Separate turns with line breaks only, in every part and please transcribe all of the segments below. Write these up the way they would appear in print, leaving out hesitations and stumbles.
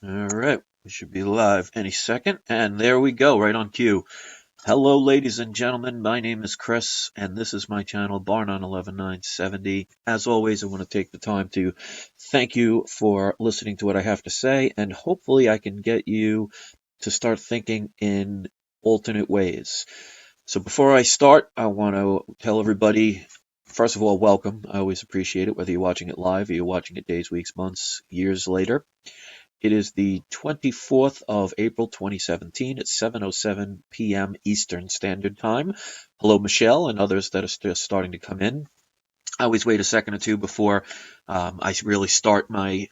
All right, we should be live any second. And there we go, right on cue. Hello, ladies and gentlemen. My name is Chris, and this is my channel, Barn on 11970. As always, I want to take the time to thank you for listening to what I have to say, and hopefully, I can get you to start thinking in alternate ways. So, before I start, I want to tell everybody. First of all, welcome. I always appreciate it, whether you're watching it live or you're watching it days, weeks, months, years later. It is the 24th of April 2017 at 7:07 p.m. Eastern Standard Time. Hello, Michelle, and others that are still starting to come in. I always wait a second or two before I really start my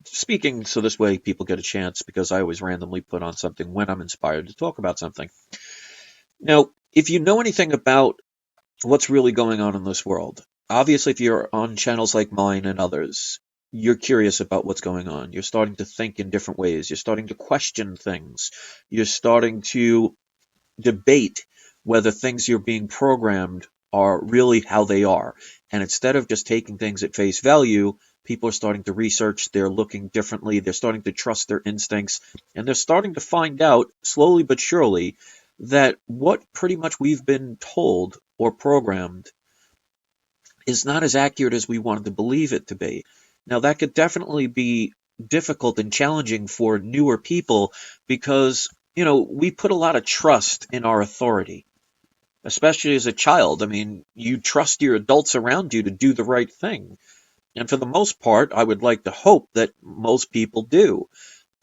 speaking, so this way people get a chance because I always randomly put on something when I'm inspired to talk about something. Now, if you know anything about what's really going on in this world. Obviously, if you're on channels like mine and others, you're curious about what's going on. You're starting to think in different ways. You're starting to question things. You're starting to debate whether things you're being programmed are really how they are. And instead of just taking things at face value, people are starting to research. They're looking differently. They're starting to trust their instincts. And they're starting to find out, slowly but surely, that what pretty much we've been told or programmed is not as accurate as we wanted to believe it to be. Now, that could definitely be difficult and challenging for newer people because, we put a lot of trust in our authority, especially as a child. I mean, you trust your adults around you to do the right thing. And for the most part, I would like to hope that most people do.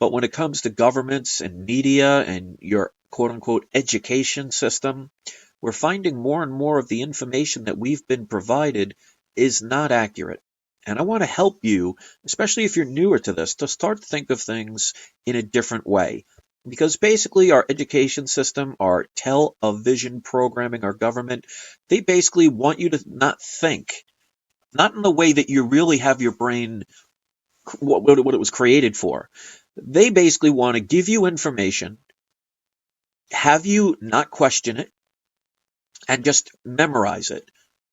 But when it comes to governments and media and your quote unquote education system, we're finding more and more of the information that we've been provided is not accurate. And I want to help you, especially if you're newer to this, to start to think of things in a different way. Because basically, our education system, our television programming, our government, they basically want you to not think, not in the way that you really have your brain, what it was created for. They basically want to give you information, have you not question it, and just memorize it.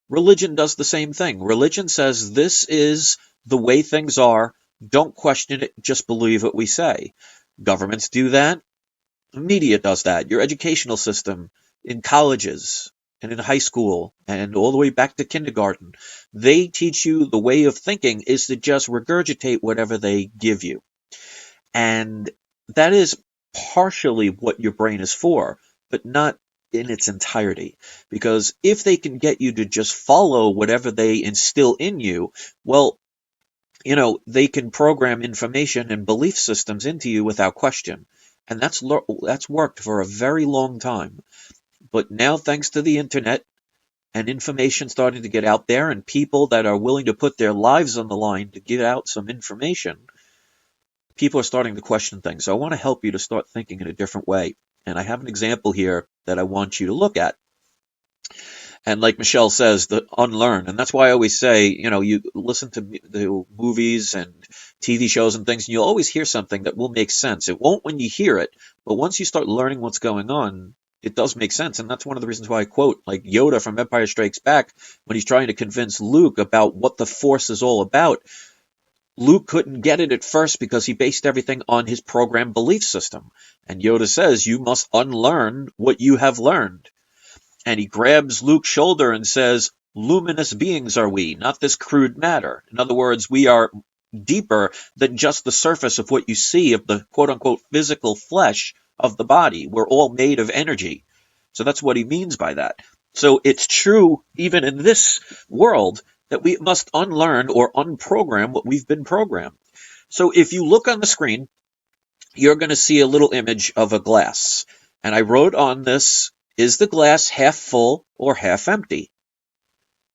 Religion does the same thing. Religion says this is the way things are. Don't question it. Just believe what we say. Governments do that. Media does that. Your educational system in colleges and in high school and all the way back to kindergarten, they teach you the way of thinking is to just regurgitate whatever they give you. And that is partially what your brain is for, but not in its entirety. Because if they can get you to just follow whatever they instill in you, well, they can program information and belief systems into you without question. And that's worked for a very long time. But now, thanks to the internet and information starting to get out there and people that are willing to put their lives on the line to get out some information, people are starting to question things. So I want to help you to start thinking in a different way. And I have an example here that I want you to look at. And like Michelle says, the unlearn. And that's why I always say, you listen to the movies and TV shows and things, and you'll always hear something that will make sense. It won't when you hear it, but once you start learning what's going on, it does make sense. And that's one of the reasons why I quote like Yoda from Empire Strikes Back when he's trying to convince Luke about what the Force is all about. Luke couldn't get it at first because he based everything on his programmed belief system. And Yoda says, you must unlearn what you have learned. And he grabs Luke's shoulder and says, luminous beings are we, not this crude matter. In other words, we are deeper than just the surface of what you see of the quote unquote physical flesh of the body. We're all made of energy. So that's what he means by that. So it's true even in this world that we must unlearn or unprogram what we've been programmed. So if you look on the screen, you're going to see a little image of a glass. And I wrote on this, is the glass half full or half empty?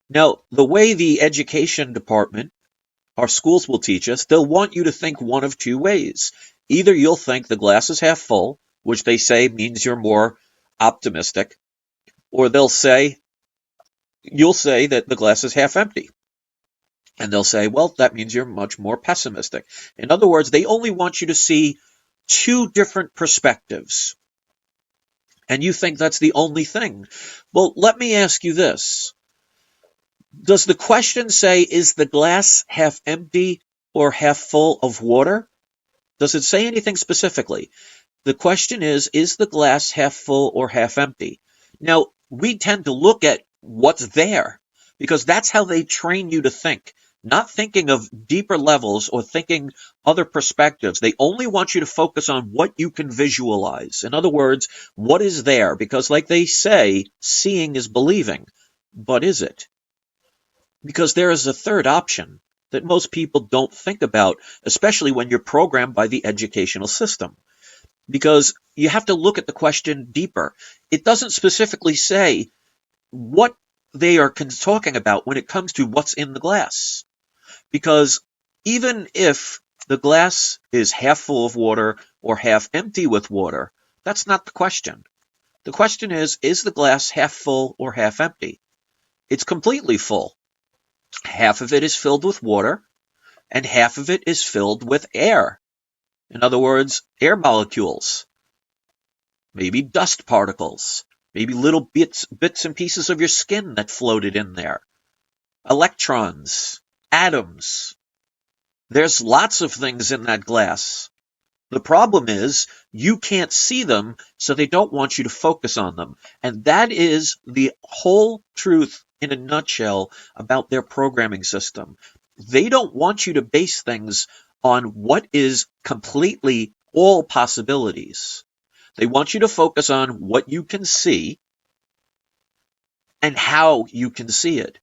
Now, the way the education department, our schools will teach us, they'll want you to think one of two ways. Either you'll think the glass is half full, which they say means you're more optimistic, or you'll say that the glass is half empty. And they'll say, well, that means you're much more pessimistic. In other words, they only want you to see two different perspectives. And you think that's the only thing. Well, let me ask you this. Does the question say, is the glass half empty or half full of water? Does it say anything specifically? The question is the glass half full or half empty? Now, we tend to look at what's there because that's how they train you to think, not thinking of deeper levels or thinking other perspectives. They only want you to focus on what you can visualize. In other words, what is there? Because, like they say, seeing is believing. But is it? Because there is a third option that most people don't think about, especially when you're programmed by the educational system. Because you have to look at the question deeper. It doesn't specifically say what they are talking about when it comes to what's in the glass. Because even if the glass is half full of water or half empty with water, that's not the question. The question is the glass half full or half empty? It's completely full. Half of it is filled with water, and half of it is filled with air. In other words, air molecules. Maybe dust particles, maybe little bits and pieces of your skin that floated in there, electrons, atoms. There's lots of things in that glass. The problem is you can't see them, so they don't want you to focus on them. And that is the whole truth in a nutshell about their programming system. They don't want you to base things on what is completely all possibilities. They want you to focus on what you can see and how you can see it.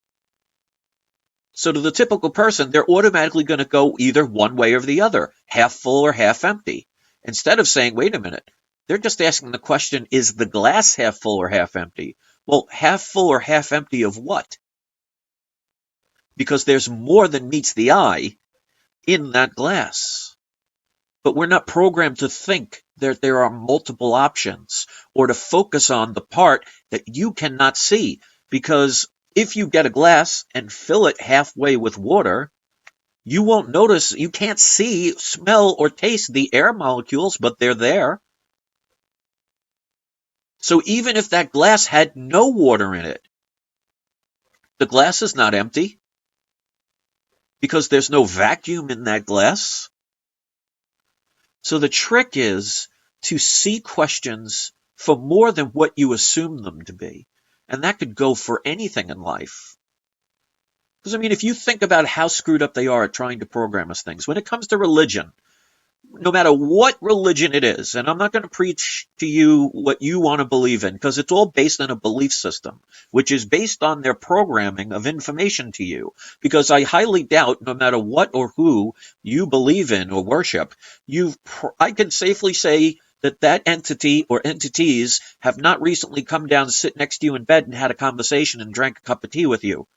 So to the typical person, they're automatically going to go either one way or the other, half full or half empty. Instead of saying, wait a minute, they're just asking the question, is the glass half full or half empty? Well, half full or half empty of what? Because there's more than meets the eye in that glass. But we're not programmed to think that there are multiple options or to focus on the part that you cannot see. Because if you get a glass and fill it halfway with water, you won't notice, you can't see, smell, or taste the air molecules, but they're there. So even if that glass had no water in it, the glass is not empty because there's no vacuum in that glass. So the trick is to see questions for more than what you assume them to be. And that could go for anything in life. Because, I mean, if you think about how screwed up they are at trying to program us things, when it comes to religion, no matter what religion it is, and I'm not going to preach to you what you want to believe in, because it's all based on a belief system, which is based on their programming of information to you. Because I highly doubt, no matter what or who you believe in or worship, I can safely say that entity or entities have not recently come down, sit next to you in bed and had a conversation and drank a cup of tea with you.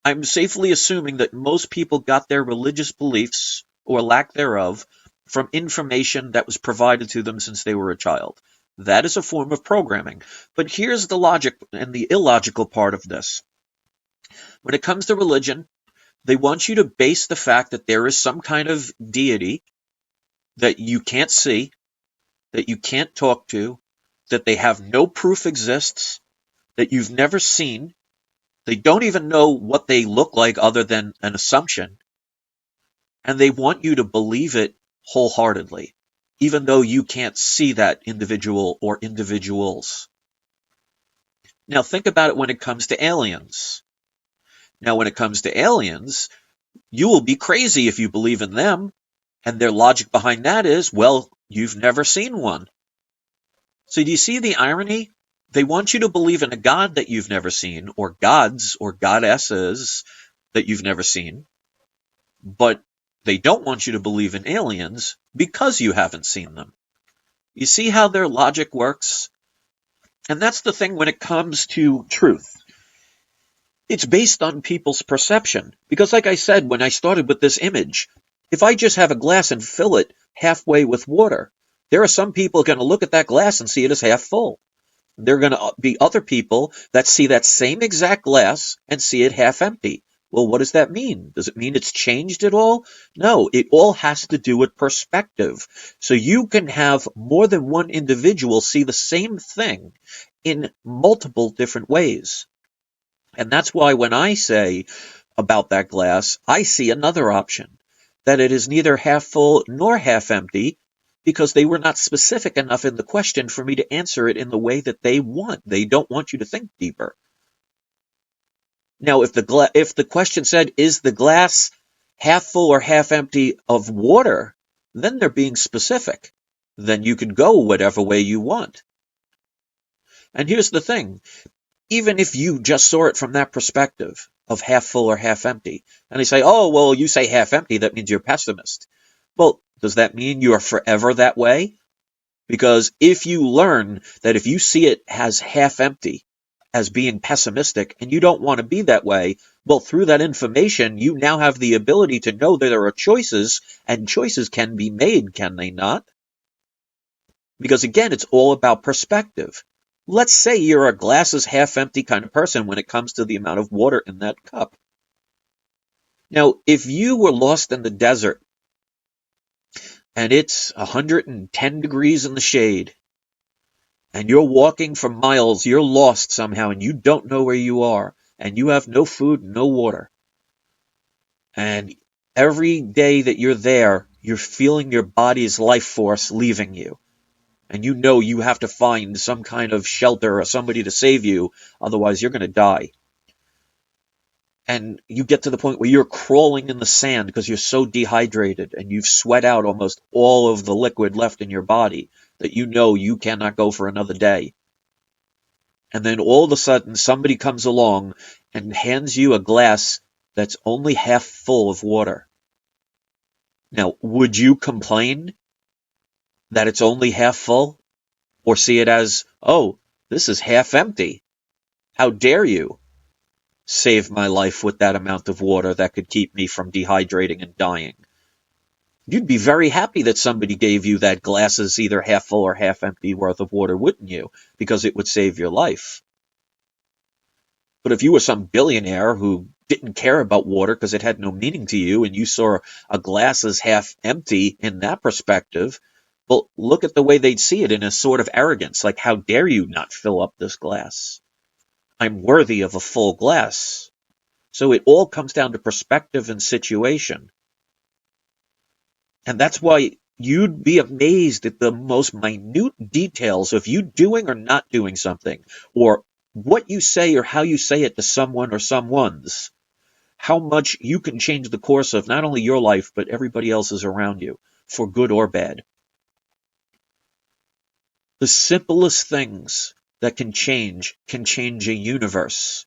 I'm safely assuming that most people got their religious beliefs, or lack thereof, from information that was provided to them since they were a child. That is a form of programming. But here's the logic and the illogical part of this. When it comes to religion, they want you to base the fact that there is some kind of deity that you can't see, that you can't talk to, that they have no proof exists, that you've never seen. They don't even know what they look like other than an assumption. And they want you to believe it wholeheartedly, even though you can't see that individual or individuals. Now think about it when it comes to aliens. Now when it comes to aliens, you will be crazy if you believe in them. And their logic behind that is, well, you've never seen one. So do you see the irony? They want you to believe in a god that you've never seen, or gods or goddesses that you've never seen. But they don't want you to believe in aliens because you haven't seen them. You see how their logic works? And that's the thing when it comes to truth. It's based on people's perception. Because like I said, when I started with this image, if I just have a glass and fill it halfway with water, there are some people going to look at that glass and see it as half full. There are going to be other people that see that same exact glass and see it half empty. Well, what does that mean? Does it mean it's changed at all? No, it all has to do with perspective. So you can have more than one individual see the same thing in multiple different ways. And that's why when I say about that glass, I see another option. that it is neither half full nor half empty because they were not specific enough in the question for me to answer it in the way that they want. They don't want you to think deeper. Now, if the question said, is the glass half full or half empty of water, then they're being specific. Then you can go whatever way you want. And here's the thing. Even if you just saw it from that perspective of half full or half empty, and they say, oh, well, you say half empty, that means you're a pessimist. Well, does that mean you are forever that way? Because if you learn that if you see it as half empty, as being pessimistic, and you don't want to be that way, well, through that information, you now have the ability to know that there are choices, and choices can be made, can they not? Because again, it's all about perspective. Let's say you're a glasses half empty kind of person when it comes to the amount of water in that cup. Now, if you were lost in the desert and it's 110 degrees in the shade and you're walking for miles, you're lost somehow and you don't know where you are and you have no food, no water. And every day that you're there, you're feeling your body's life force leaving you. And you know you have to find some kind of shelter or somebody to save you, otherwise you're going to die. And you get to the point where you're crawling in the sand because you're so dehydrated and you've sweat out almost all of the liquid left in your body that you know you cannot go for another day. And then all of a sudden somebody comes along and hands you a glass that's only half full of water. Now, would you complain that it's only half full? Or see it as, oh, this is half empty. How dare you save my life with that amount of water that could keep me from dehydrating and dying? You'd be very happy that somebody gave you that glass is either half full or half empty worth of water, wouldn't you? Because it would save your life. But if you were some billionaire who didn't care about water because it had no meaning to you and you saw a glass as half empty in that perspective, well, look at the way they'd see it in a sort of arrogance, like, how dare you not fill up this glass? I'm worthy of a full glass. So it all comes down to perspective and situation. And that's why you'd be amazed at the most minute details of you doing or not doing something, or what you say or how you say it to someone or someone's, how much you can change the course of not only your life, but everybody else's around you, for good or bad. The simplest things that can change a universe.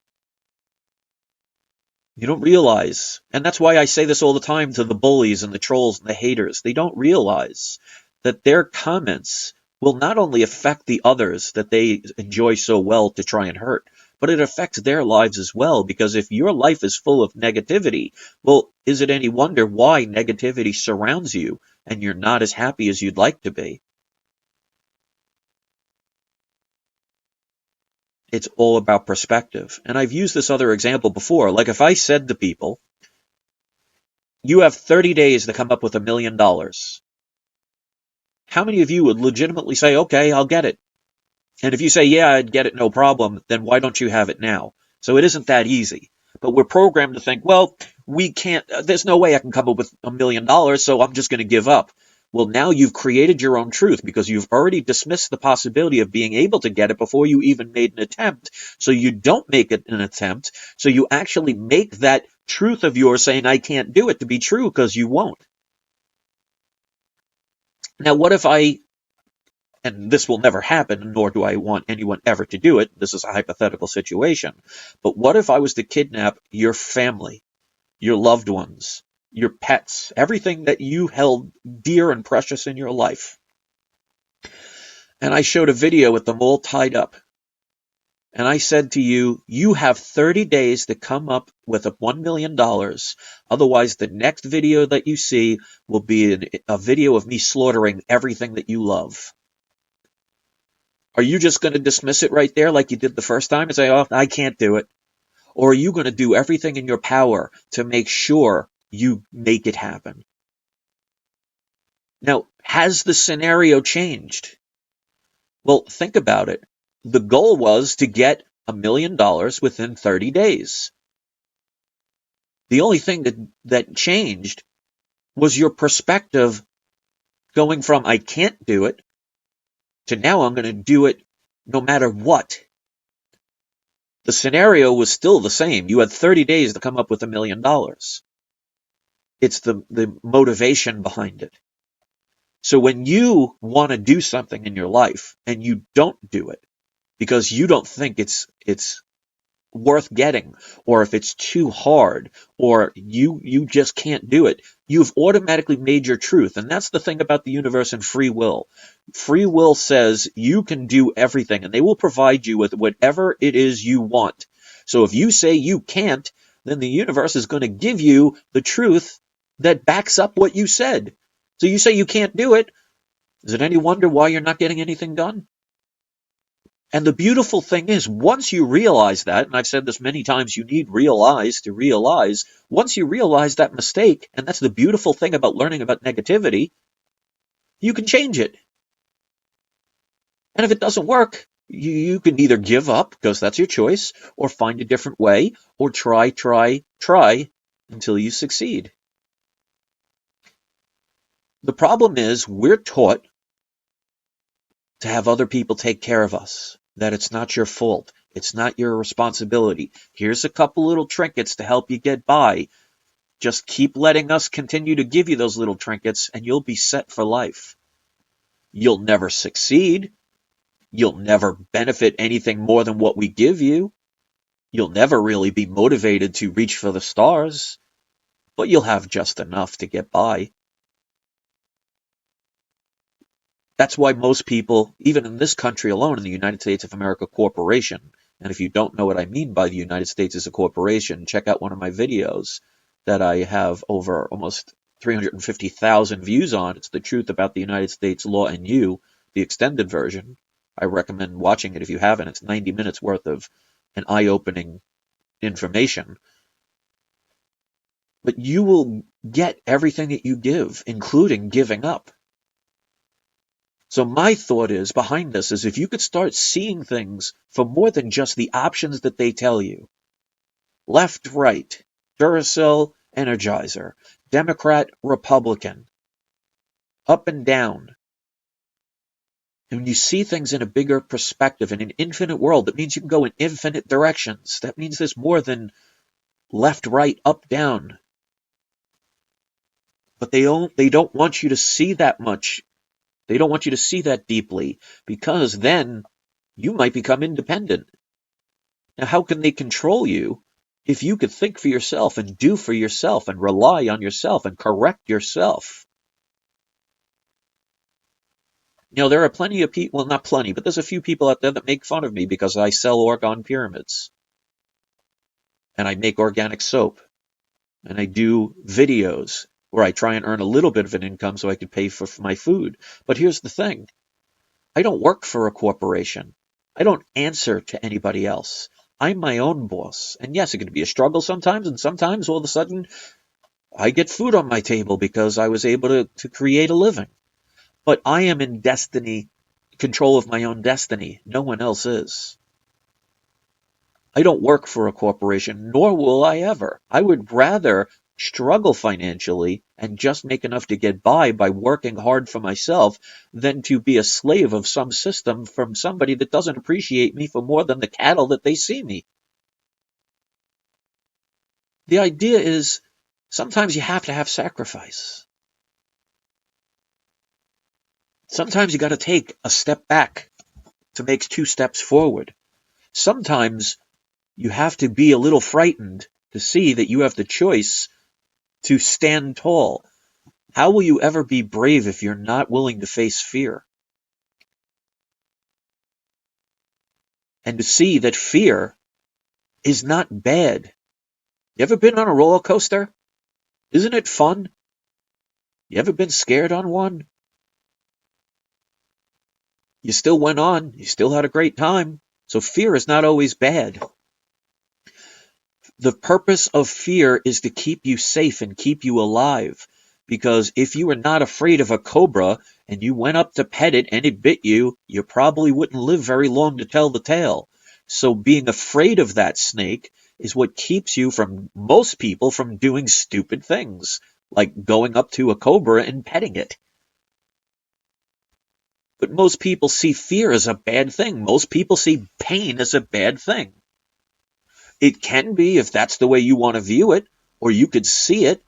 You don't realize, and that's why I say this all the time to the bullies and the trolls and the haters, they don't realize that their comments will not only affect the others that they enjoy so well to try and hurt, but it affects their lives as well, because if your life is full of negativity, well, is it any wonder why negativity surrounds you and you're not as happy as you'd like to be? It's all about perspective. And I've used this other example before. Like if I said to people, you have 30 days to come up with $1 million. How many of you would legitimately say, okay, I'll get it? And if you say, yeah, I'd get it, no problem, then why don't you have it now? So it isn't that easy. But we're programmed to think, well, we can't, there's no way I can come up with $1 million, so I'm just going to give up. Well, now you've created your own truth because you've already dismissed the possibility of being able to get it before you even made an attempt. So you don't make it an attempt. So you actually make that truth of yours saying, I can't do it, to be true, because you won't. Now, what if and this will never happen, nor do I want anyone ever to do it. This is a hypothetical situation. But what if I was to kidnap your family, your loved ones, your pets, everything that you held dear and precious in your life? And I showed a video with them all tied up. And I said to you, you have 30 days to come up with $1 million. Otherwise, the next video that you see will be a video of me slaughtering everything that you love. Are you just going to dismiss it right there like you did the first time and say, oh, I can't do it? Or are you going to do everything in your power to make sure you make it happen? Now, has the scenario changed? Well, think about it. The goal was to get $1 million within 30 days. The only thing that changed was your perspective going from I can't do it to now I'm going to do it no matter what. The scenario was still the same. You had 30 days to come up with $1 million. It's the motivation behind it. So when you want to do something in your life and you don't do it because you don't think it's worth getting, or if it's too hard, or you just can't do it, you've automatically made your truth. And that's the thing about the universe and free will. Free will says you can do everything, and they will provide you with whatever it is you want. So if you say you can't, then the universe is going to give you the truth that backs up what you said. So you say you can't do it. Is it any wonder why you're not getting anything done? And the beautiful thing is, once you realize that, and I've said this many times, you need realize to realize, once you realize that mistake, and that's the beautiful thing about learning about negativity, you can change it. And if it doesn't work, you can either give up, because that's your choice, or find a different way, or try until you succeed. The problem is, we're taught to have other people take care of us, that it's not your fault. It's not your responsibility. Here's a couple little trinkets to help you get by. Just keep letting us continue to give you those little trinkets and you'll be set for life. You'll never succeed. You'll never benefit anything more than what we give you. You'll never really be motivated to reach for the stars, but you'll have just enough to get by. That's why most people, even in this country alone, in the United States of America Corporation, and if you don't know what I mean by the United States as a corporation, check out one of my videos that I have over almost 350,000 views on. It's The Truth About the United States Law and You, the extended version. I recommend watching it if you haven't. It's 90 minutes worth of an eye-opening information. But you will get everything that you give, including giving up. So my thought is behind this is if you could start seeing things for more than just the options that they tell you. Left, right, Duracell, Energizer, Democrat, Republican, up and down. And when you see things in a bigger perspective, in an infinite world, that means you can go in infinite directions. That means there's more than left, right, up, down. But they don't want you to see that much. They don't want you to see that deeply, because then you might become independent. Now, how can they control you if you could think for yourself and do for yourself and rely on yourself and correct yourself? You know, there are plenty of people, well, not plenty, but there's a few people out there that make fun of me because I sell Orgone pyramids. And I make organic soap. And I do videos where I try and earn a little bit of an income so I can pay for my food. But here's the thing. I don't work for a corporation. I don't answer to anybody else. I'm my own boss. And yes, it can be a struggle sometimes, and sometimes all of a sudden I get food on my table because I was able to create a living. But I am in control of my own destiny. No one else is. I don't work for a corporation, nor will I ever. I would rather struggle financially and just make enough to get by working hard for myself than to be a slave of some system from somebody that doesn't appreciate me for more than the cattle that they see me. The idea is sometimes you have to have sacrifice. Sometimes you got to take a step back to make 2 steps forward. Sometimes you have to be a little frightened to see that you have the choice to stand tall. How will you ever be brave if you're not willing to face fear? And to see that fear is not bad. You ever been on a roller coaster? Isn't it fun? You ever been scared on one? You still went on. You still had a great time. So fear is not always bad. The purpose of fear is to keep you safe and keep you alive. Because if you were not afraid of a cobra and you went up to pet it and it bit you, you probably wouldn't live very long to tell the tale. So being afraid of that snake is what keeps you from, most people, from doing stupid things. like going up to a cobra and petting it. But most people see fear as a bad thing. Most people see pain as a bad thing. It can be, if that's the way you want to view it, or you could see it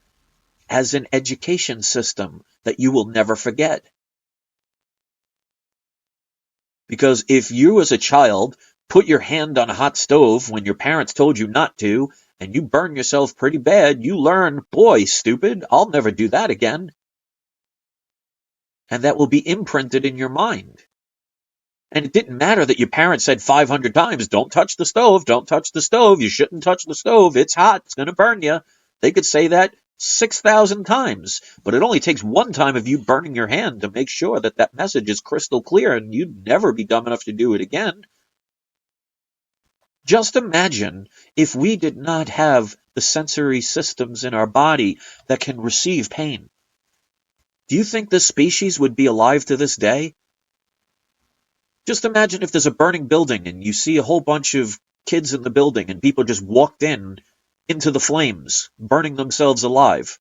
as an education system that you will never forget. Because if you as a child put your hand on a hot stove when your parents told you not to, and you burn yourself pretty bad, you learn, boy, stupid, I'll never do that again. And that will be imprinted in your mind. And it didn't matter that your parents said 500 times, don't touch the stove, don't touch the stove, you shouldn't touch the stove, it's hot, it's going to burn you. They could say that 6,000 times, but it only takes one time of you burning your hand to make sure that that message is crystal clear, and you'd never be dumb enough to do it again. Just imagine if we did not have the sensory systems in our body that can receive pain. Do you think this species would be alive to this day? Just imagine if there's a burning building and you see a whole bunch of kids in the building and people just walked into the flames, burning themselves alive.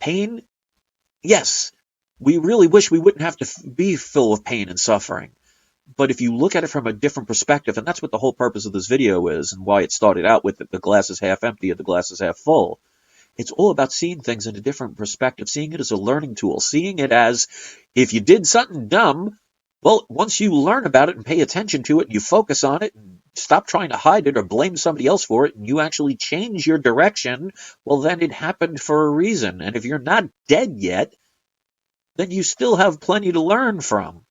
Pain? Yes. We really wish we wouldn't have to be full of pain and suffering. But if you look at it from a different perspective, and that's what the whole purpose of this video is, and why it started out with the glass is half empty or the glass is half full, it's all about seeing things in a different perspective, seeing it as a learning tool, seeing it as, if you did something dumb, well, once you learn about it and pay attention to it, and you focus on it, and stop trying to hide it or blame somebody else for it, and you actually change your direction, well, then it happened for a reason. And if you're not dead yet, then you still have plenty to learn from.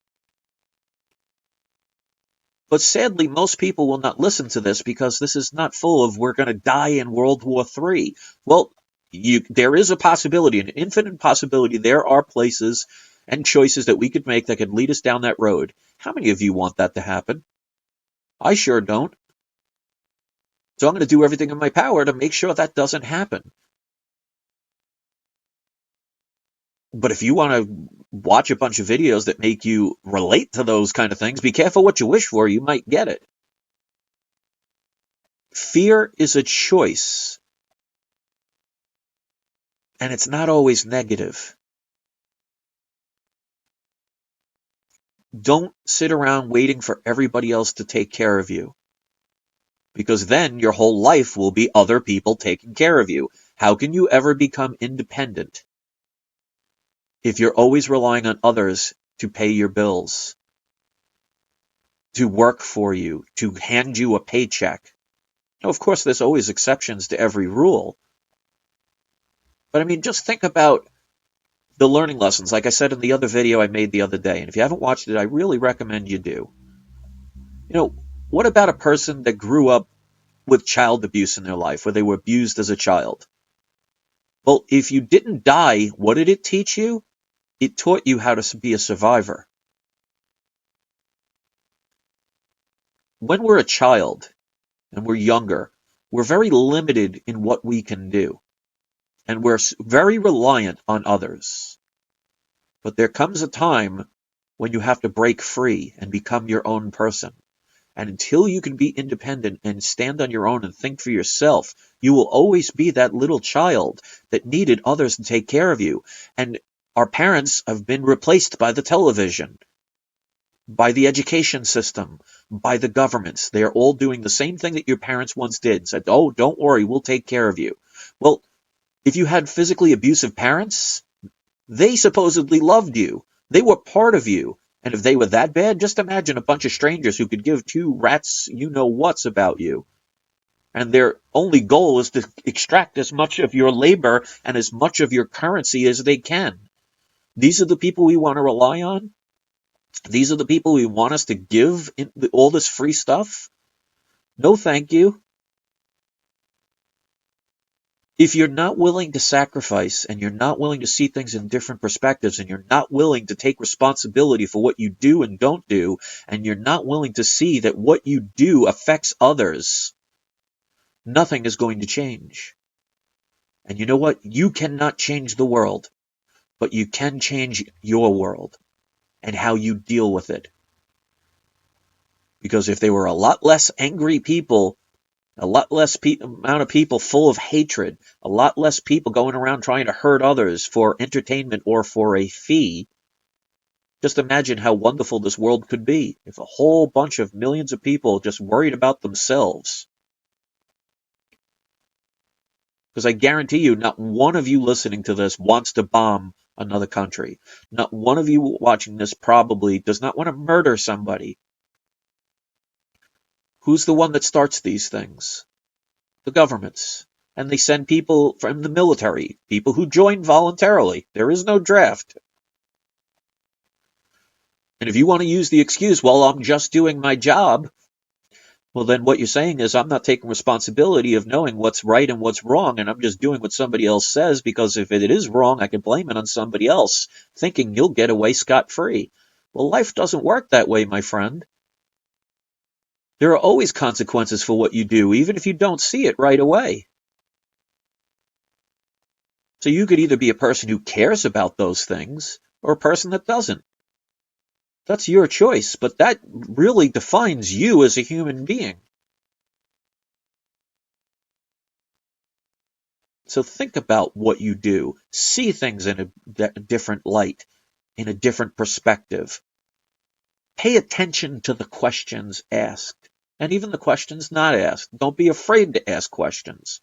But sadly, most people will not listen to this because this is not full of, we're going to die in World War III. Well, there is a possibility, an infinite possibility. There are places and choices that we could make that could lead us down that road. How many of you want that to happen? I sure don't. So I'm going to do everything in my power to make sure that doesn't happen. But if you want to watch a bunch of videos that make you relate to those kind of things, be careful what you wish for, you might get it. Fear is a choice. And it's not always negative. Don't sit around waiting for everybody else to take care of you. Because then your whole life will be other people taking care of you. How can you ever become independent if you're always relying on others to pay your bills, to work for you, to hand you a paycheck? Now, of course, there's always exceptions to every rule. But I mean, just think about the learning lessons, like I said in the other video I made the other day. And if you haven't watched it, I really recommend you do. You know, what about a person that grew up with child abuse in their life, where they were abused as a child? Well, if you didn't die, what did it teach you? It taught you how to be a survivor. When we're a child and we're younger, we're very limited in what we can do. And we're very reliant on others. But there comes a time when you have to break free and become your own person. And until you can be independent and stand on your own and think for yourself, you will always be that little child that needed others to take care of you. And our parents have been replaced by the television, by the education system, by the governments. They are all doing the same thing that your parents once did. Said, oh, don't worry, we'll take care of you. Well, if you had physically abusive parents, they supposedly loved you. They were part of you. And if they were that bad, just imagine a bunch of strangers who could give two rats you-know-whats about you. And their only goal is to extract as much of your labor and as much of your currency as they can. These are the people we want to rely on? These are the people we want us to give all this free stuff? No, thank you. If you're not willing to sacrifice, and you're not willing to see things in different perspectives, and you're not willing to take responsibility for what you do and don't do, and you're not willing to see that what you do affects others, nothing is going to change. And you know what? You cannot change the world, but you can change your world and how you deal with it. Because if there were a lot less angry people A lot less amount of people full of hatred, a lot less people going around trying to hurt others for entertainment or for a fee. Just imagine how wonderful this world could be if a whole bunch of millions of people just worried about themselves. Because I guarantee you, not one of you listening to this wants to bomb another country. Not one of you watching this probably does not want to murder somebody. Who's the one that starts these things? The governments. And they send people from the military, people who join voluntarily. There is no draft. And if you want to use the excuse, well, I'm just doing my job, well, then what you're saying is I'm not taking responsibility of knowing what's right and what's wrong, and I'm just doing what somebody else says, because if it is wrong, I can blame it on somebody else, thinking you'll get away scot-free. Well, life doesn't work that way, my friend. There are always consequences for what you do, even if you don't see it right away. So you could either be a person who cares about those things or a person that doesn't. That's your choice, but that really defines you as a human being. So think about what you do. See things in a different light, in a different perspective. Pay attention to the questions asked, and even the questions not asked. Don't be afraid to ask questions.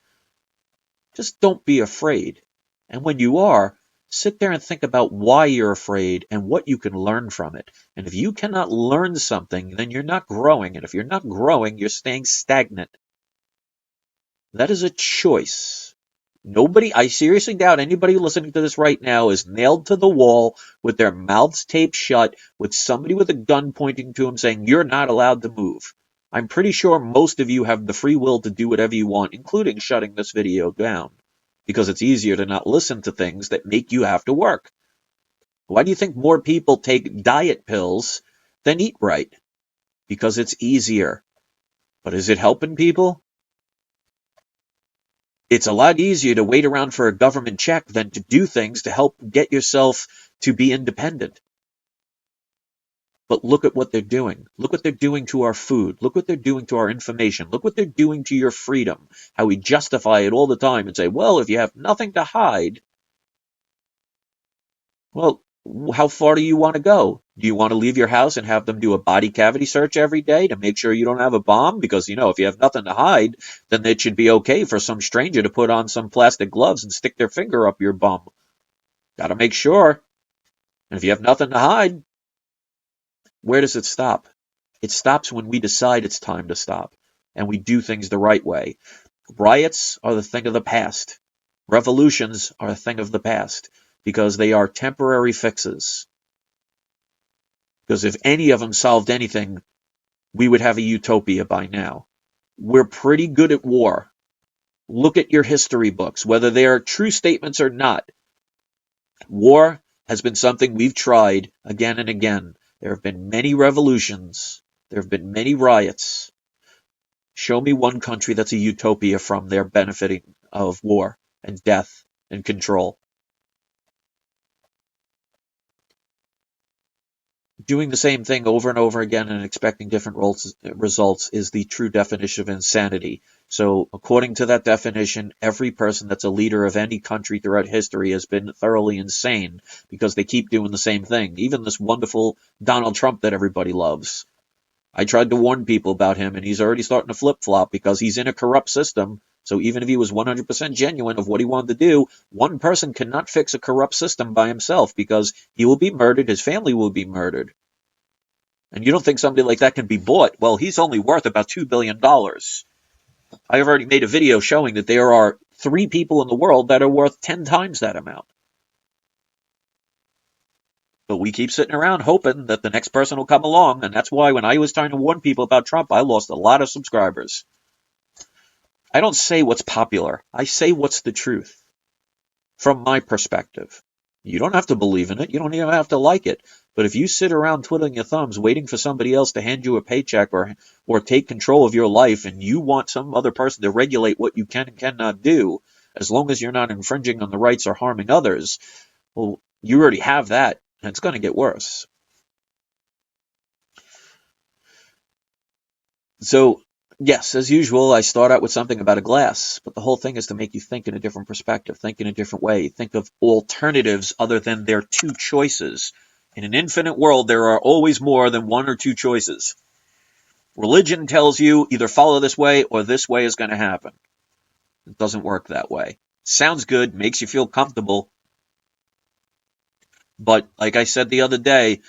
Just don't be afraid. And when you are, sit there and think about why you're afraid and what you can learn from it. And if you cannot learn something, then you're not growing. And if you're not growing, you're staying stagnant. That is a choice. Nobody, I seriously doubt anybody listening to this right now is nailed to the wall with their mouths taped shut with somebody with a gun pointing to them saying, you're not allowed to move. I'm pretty sure most of you have the free will to do whatever you want, including shutting this video down, because it's easier to not listen to things that make you have to work. Why do you think more people take diet pills than eat right? Because it's easier. But is it helping people? It's a lot easier to wait around for a government check than to do things to help get yourself to be independent. But look at what they're doing. Look what they're doing to our food. Look what they're doing to our information. Look what they're doing to your freedom. How we justify it all the time and say, well, if you have nothing to hide, well, how far do you want to go? Do you want to leave your house and have them do a body cavity search every day to make sure you don't have a bomb? Because, if you have nothing to hide, then it should be okay for some stranger to put on some plastic gloves and stick their finger up your bum. Got to make sure. And if you have nothing to hide, where does it stop? It stops when we decide it's time to stop and we do things the right way. Riots are the thing of the past. Revolutions are a thing of the past because they are temporary fixes. Because if any of them solved anything, we would have a utopia by now. We're pretty good at war. Look at your history books, whether they are true statements or not. War has been something we've tried again and again. There have been many revolutions. There have been many riots. Show me one country that's a utopia from their benefiting of war and death and control. Doing the same thing over and over again and expecting different results is the true definition of insanity. So according to that definition, every person that's a leader of any country throughout history has been thoroughly insane because they keep doing the same thing. Even this wonderful Donald Trump that everybody loves. I tried to warn people about him, and he's already starting to flip-flop because he's in a corrupt system. So even if he was 100% genuine of what he wanted to do, one person cannot fix a corrupt system by himself because he will be murdered, his family will be murdered. And you don't think somebody like that can be bought? Well, he's only worth about $2 billion. I have already made a video showing that there are 3 people in the world that are worth 10 times that amount. But we keep sitting around hoping that the next person will come along, and that's why when I was trying to warn people about Trump, I lost a lot of subscribers. I don't say what's popular. I say what's the truth. From my perspective. You don't have to believe in it. You don't even have to like it. But if you sit around twiddling your thumbs waiting for somebody else to hand you a paycheck or take control of your life, and you want some other person to regulate what you can and cannot do, as long as you're not infringing on the rights or harming others, well, you already have that, and it's going to get worse. So Yes, as usual, I start out with something about a glass, but the whole thing is to make you think in a different perspective, think in a different way, think of alternatives other than their two choices. In an infinite world, there are always more than one or two choices. Religion tells you either follow this way or this way is going to happen. It doesn't work that way. Sounds good, makes you feel comfortable, but like I said the other day,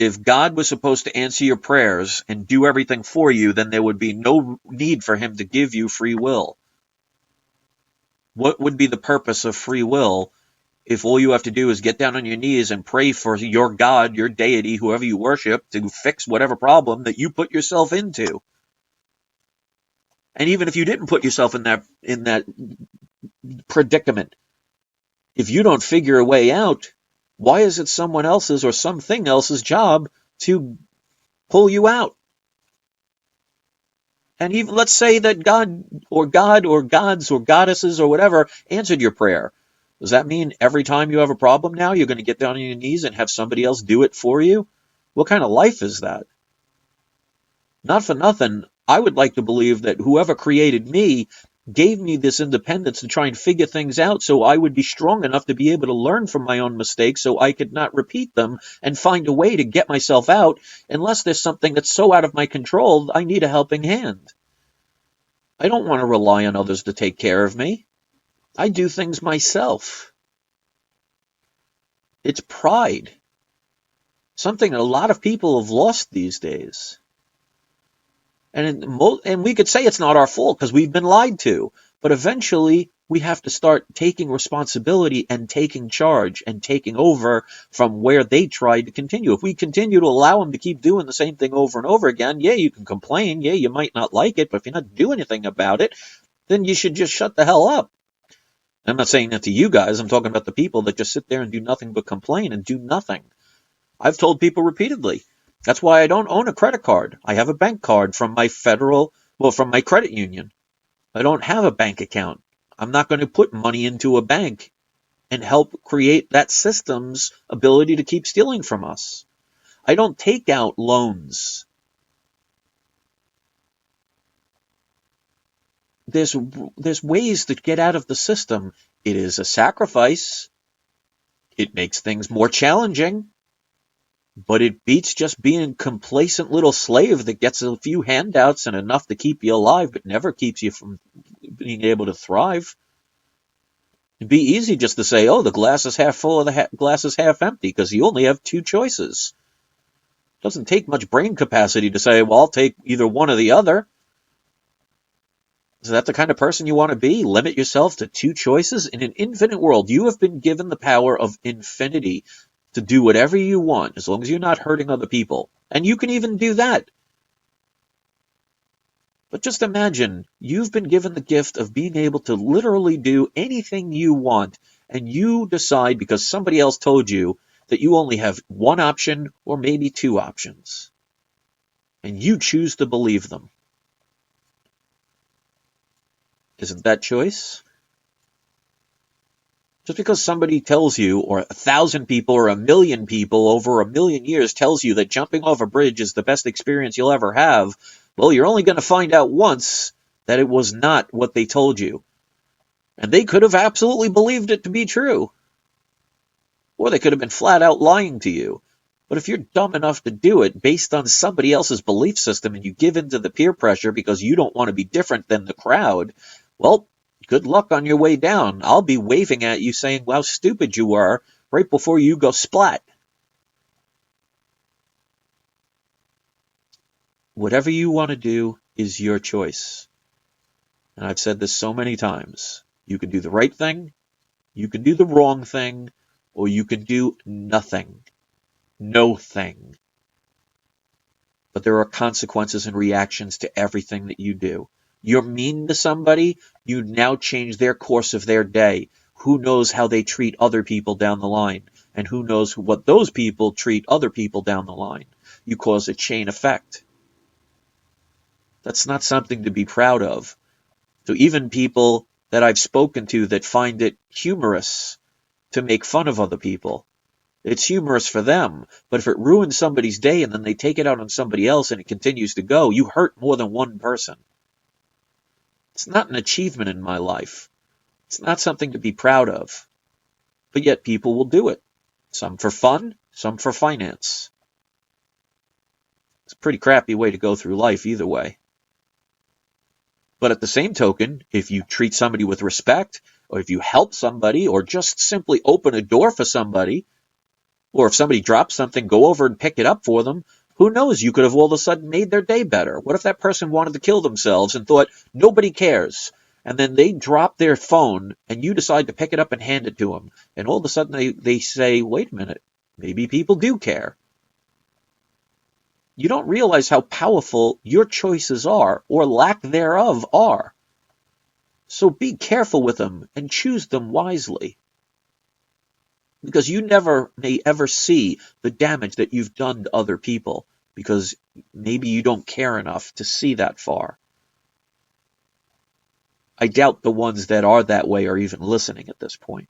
if God was supposed to answer your prayers and do everything for you, then there would be no need for him to give you free will. What would be the purpose of free will if all you have to do is get down on your knees and pray for your God, your deity, whoever you worship, to fix whatever problem that you put yourself into? And even if you didn't put yourself in that predicament, if you don't figure a way out, why is it someone else's or something else's job to pull you out? And even let's say that God or gods or goddesses or whatever answered your prayer. Does that mean every time you have a problem now, you're going to get down on your knees and have somebody else do it for you? What kind of life is that? Not for nothing, I would like to believe that whoever created me gave me this independence to try and figure things out so I would be strong enough to be able to learn from my own mistakes so I could not repeat them and find a way to get myself out unless there's something that's so out of my control I need a helping hand. I don't want to rely on others to take care of me. I do things myself. It's pride, something a lot of people have lost these days. And we could say it's not our fault because we've been lied to, but eventually we have to start taking responsibility and taking charge and taking over from where they tried to continue. If we continue to allow them to keep doing the same thing over and over again, yeah, you can complain, yeah, you might not like it, but if you're not doing anything about it, then you should just shut the hell up. I'm not saying that to you guys. I'm talking about the people that just sit there and do nothing but complain and do nothing. I've told people repeatedly. That's why I don't own a credit card. I have a bank card from from my credit union. I don't have a bank account. I'm not going to put money into a bank and help create that system's ability to keep stealing from us. I don't take out loans. There's ways to get out of the system. It is a sacrifice. It makes things more challenging. But it beats just being a complacent little slave that gets a few handouts and enough to keep you alive, but never keeps you from being able to thrive. It'd be easy just to say, oh, the glass is half full or the glass is half empty, because you only have two choices. It doesn't take much brain capacity to say, well, I'll take either one or the other. Is that the kind of person you want to be? Limit yourself to two choices? In an infinite world, you have been given the power of infinity to do whatever you want, as long as you're not hurting other people. And you can even do that. But just imagine, you've been given the gift of being able to literally do anything you want, and you decide, because somebody else told you, that you only have one option or maybe two options. And you choose to believe them. Isn't that choice? Just because somebody tells you, or 1,000 people or 1,000,000 people over 1,000,000 years tells you that jumping off a bridge is the best experience you'll ever have, well, you're only going to find out once that it was not what they told you. And they could have absolutely believed it to be true. Or they could have been flat out lying to you. But if you're dumb enough to do it based on somebody else's belief system and you give in to the peer pressure because you don't want to be different than the crowd, well, good luck on your way down. I'll be waving at you saying how stupid you are right before you go splat. Whatever you want to do is your choice. And I've said this so many times. You can do the right thing, you can do the wrong thing, or you can do nothing. No thing. But there are consequences and reactions to everything that you do. You're mean to somebody, you now change their course of their day. Who knows how they treat other people down the line? And who knows what those people treat other people down the line? You cause a chain effect. That's not something to be proud of. So even people that I've spoken to that find it humorous to make fun of other people, it's humorous for them, but if it ruins somebody's day and then they take it out on somebody else and it continues to go, you hurt more than one person. It's not an achievement in my life. It's not something to be proud of. But yet people will do it. Some for fun, some for finance. It's a pretty crappy way to go through life either way. But at the same token, if you treat somebody with respect, or if you help somebody, or just simply open a door for somebody, or if somebody drops something, go over and pick it up for them, who knows? You could have all of a sudden made their day better. What if that person wanted to kill themselves and thought, nobody cares? And then they drop their phone and you decide to pick it up and hand it to them. And all of a sudden they say, wait a minute, maybe people do care. You don't realize how powerful your choices are, or lack thereof are. So be careful with them and choose them wisely. Because you never may ever see the damage that you've done to other people, because maybe you don't care enough to see that far. I doubt the ones that are that way are even listening at this point.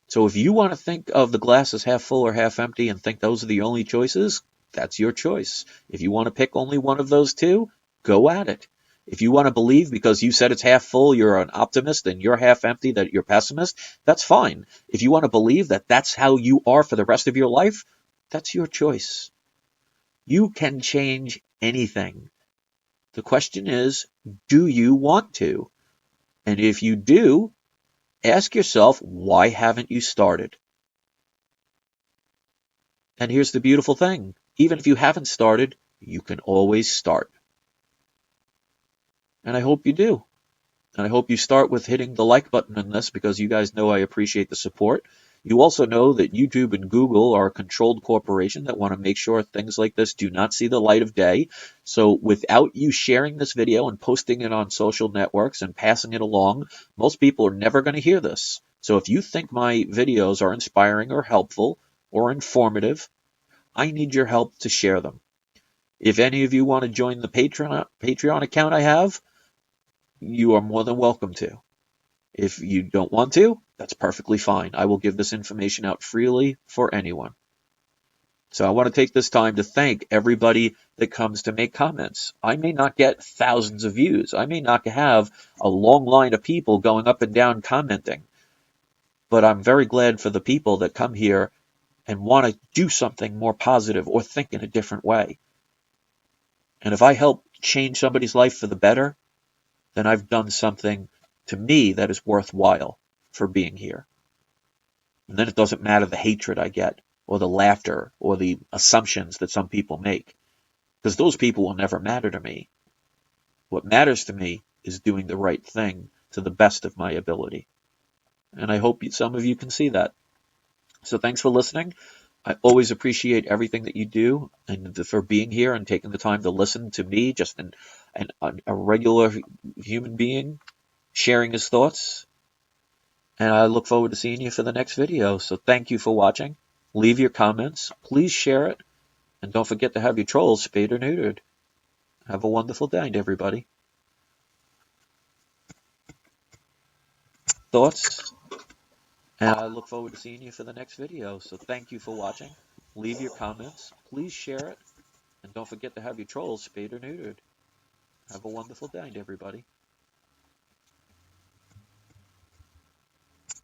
So if you want to think of the glass as half full or half empty and think those are the only choices, that's your choice. If you want to pick only one of those two, go at it. If you want to believe because you said it's half full, you're an optimist, and you're half empty, that you're pessimist, that's fine. If you want to believe that that's how you are for the rest of your life, that's your choice. You can change anything. The question is, do you want to? And if you do, ask yourself, why haven't you started? And here's the beautiful thing. Even if you haven't started, you can always start. And I hope you do. And I hope you start with hitting the like button on this, because you guys know I appreciate the support. You also know that YouTube and Google are a controlled corporation that want to make sure things like this do not see the light of day. So without you sharing this video and posting it on social networks and passing it along, most people are never going to hear this. So if you think my videos are inspiring or helpful or informative, I need your help to share them. If any of you want to join the Patreon account I have, you are more than welcome to. If you don't want to, that's perfectly fine. I will give this information out freely for anyone. So I want to take this time to thank everybody that comes to make comments. I may not get thousands of views. I may not have a long line of people going up and down commenting. But I'm very glad for the people that come here and want to do something more positive or think in a different way. And if I help change somebody's life for the better, then I've done something to me that is worthwhile for being here. And then it doesn't matter the hatred I get, or the laughter, or the assumptions that some people make, because those people will never matter to me. What matters to me is doing the right thing to the best of my ability. And I hope some of you can see that. So thanks for listening. I always appreciate everything that you do, and for being here and taking the time to listen to me, just a regular human being sharing his thoughts. And I look forward to seeing you for the next video. So thank you for watching. Leave your comments. Please share it. And don't forget to have your trolls spayed or neutered. Have a wonderful day, everybody. Thoughts? And I look forward to seeing you for the next video. So thank you for watching. Leave your comments. Please share it. And don't forget to have your trolls spayed or neutered. Have a wonderful day, everybody.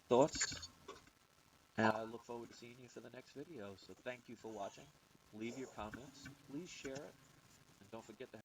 Thoughts? And I look forward to seeing you for the next video. So thank you for watching. Leave your comments. Please share it. And don't forget to